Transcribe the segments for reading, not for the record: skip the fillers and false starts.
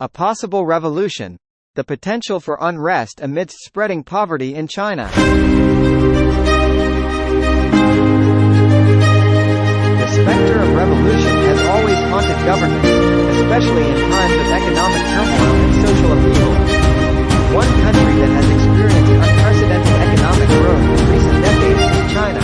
A possible revolution. The potential for unrest amidst spreading poverty in China. The specter of revolution has always haunted governments, especially in times of economic turmoil and social upheaval. One country that has experienced unprecedented economic growth in recent decades is China.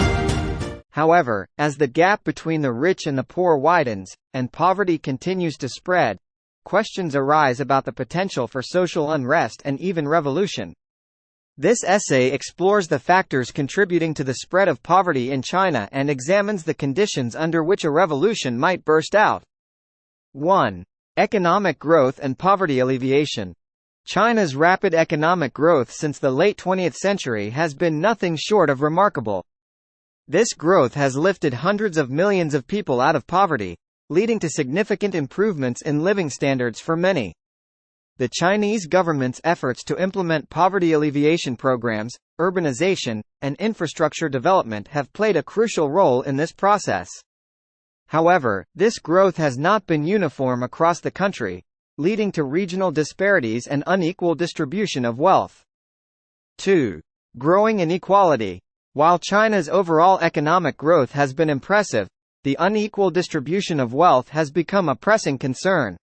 However, as the gap between the rich and the poor widens, and poverty continues to spread, questions arise about the potential for social unrest and even revolution. This essay explores the factors contributing to the spread of poverty in China and examines the conditions under which a revolution might burst out. 1. Economic growth and poverty alleviation. China's rapid economic growth since the late 20th century has been nothing short of remarkable. This growth has lifted hundreds of millions of people out of poverty, leading to significant improvements in living standards for many. The Chinese government's efforts to implement poverty alleviation programs, urbanization, and infrastructure development have played a crucial role in this process. However, this growth has not been uniform across the country, leading to regional disparities and unequal distribution of wealth. 2. Growing inequality. While China's overall economic growth has been impressive, the unequal distribution of wealth has become a pressing concern.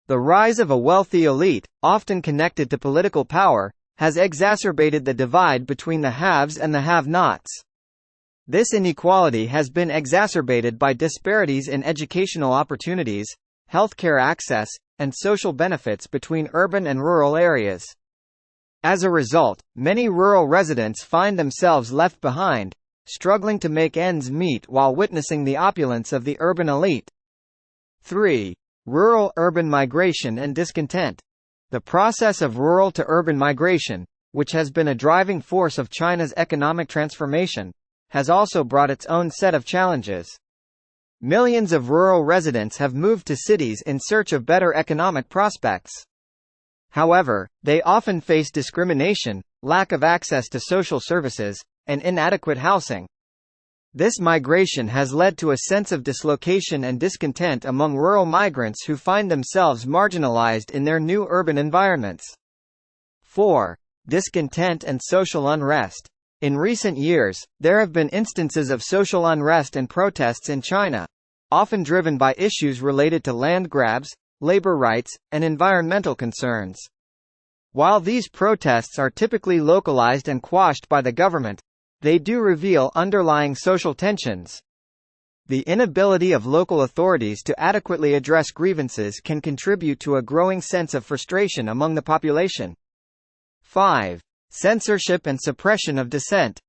The rise of a wealthy elite, often connected to political power, has exacerbated the divide between the haves and the have-nots. This inequality has been exacerbated by disparities in educational opportunities, healthcare access, and social benefits between urban and rural areas. As a result, many rural residents find themselves left behind, struggling to make ends meet while witnessing the opulence of the urban elite. 3. Rural-urban migration and discontent. The process of rural to urban migration, which has been a driving force of China's economic transformation, has also brought its own set of challenges. Millions of rural residents have moved to cities in search of better economic prospects. However, they often face discrimination, lack of access to social services, and inadequate housing. This migration has led to a sense of dislocation and discontent among rural migrants who find themselves marginalized in their new urban environments. 4. Discontent and social unrest. In recent years, there have been instances of social unrest and protests in China, often driven by issues related to land grabs, labor rights, and environmental concerns. While these protests are typically localized and quashed by the government, they do reveal underlying social tensions. The inability of local authorities to adequately address grievances can contribute to a growing sense of frustration among the population. 5. Censorship and suppression of dissent.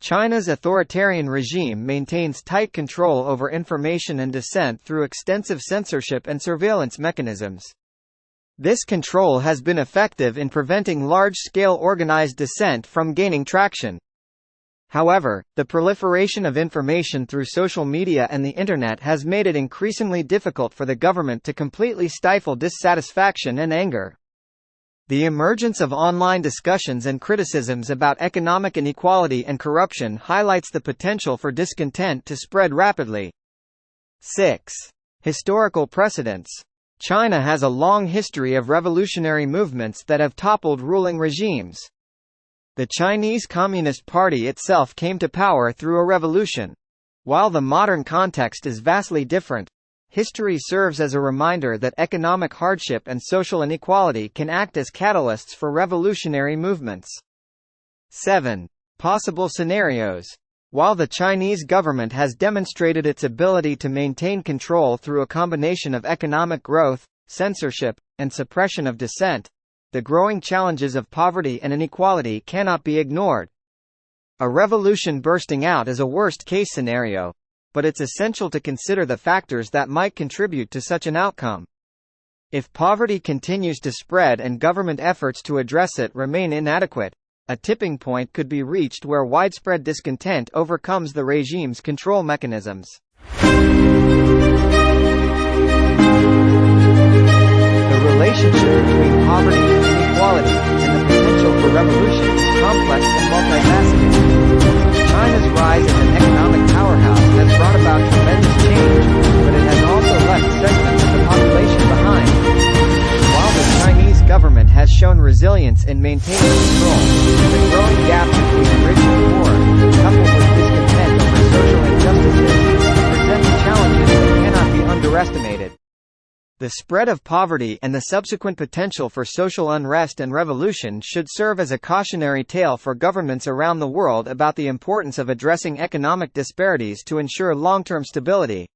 China's authoritarian regime maintains tight control over information and dissent through extensive censorship and surveillance mechanisms. This control has been effective in preventing large-scale organized dissent from gaining traction. However, the proliferation of information through social media and the Internet has made it increasingly difficult for the government to completely stifle dissatisfaction and anger. The emergence of online discussions and criticisms about economic inequality and corruption highlights the potential for discontent to spread rapidly. 6. Historical precedents. China has a long history of revolutionary movements that have toppled ruling regimes. The Chinese Communist Party itself came to power through a revolution. While the modern context is vastly different, history serves as a reminder that economic hardship and social inequality can act as catalysts for revolutionary movements. 7. Possible scenarios. While the Chinese government has demonstrated its ability to maintain control through a combination of economic growth, censorship, and suppression of dissent, the growing challenges of poverty and inequality cannot be ignored. A revolution bursting out is a worst-case scenario, but it's essential to consider the factors that might contribute to such an outcome. If poverty continues to spread and government efforts to address it remain inadequate, a tipping point could be reached where widespread discontent overcomes the regime's control mechanisms. The relationship between poverty and inequality, and the potential for revolution, is complex and multifaceted. China's rise as an economic powerhouse has brought about tremendous change, but it has also left segments of the population behind. While the has shown resilience in maintaining control. The growing gap between rich and poor, coupled with discontent over social injustices, presents challenges that cannot be underestimated. The spread of poverty and the subsequent potential for social unrest and revolution should serve as a cautionary tale for governments around the world about the importance of addressing economic disparities to ensure long-term stability.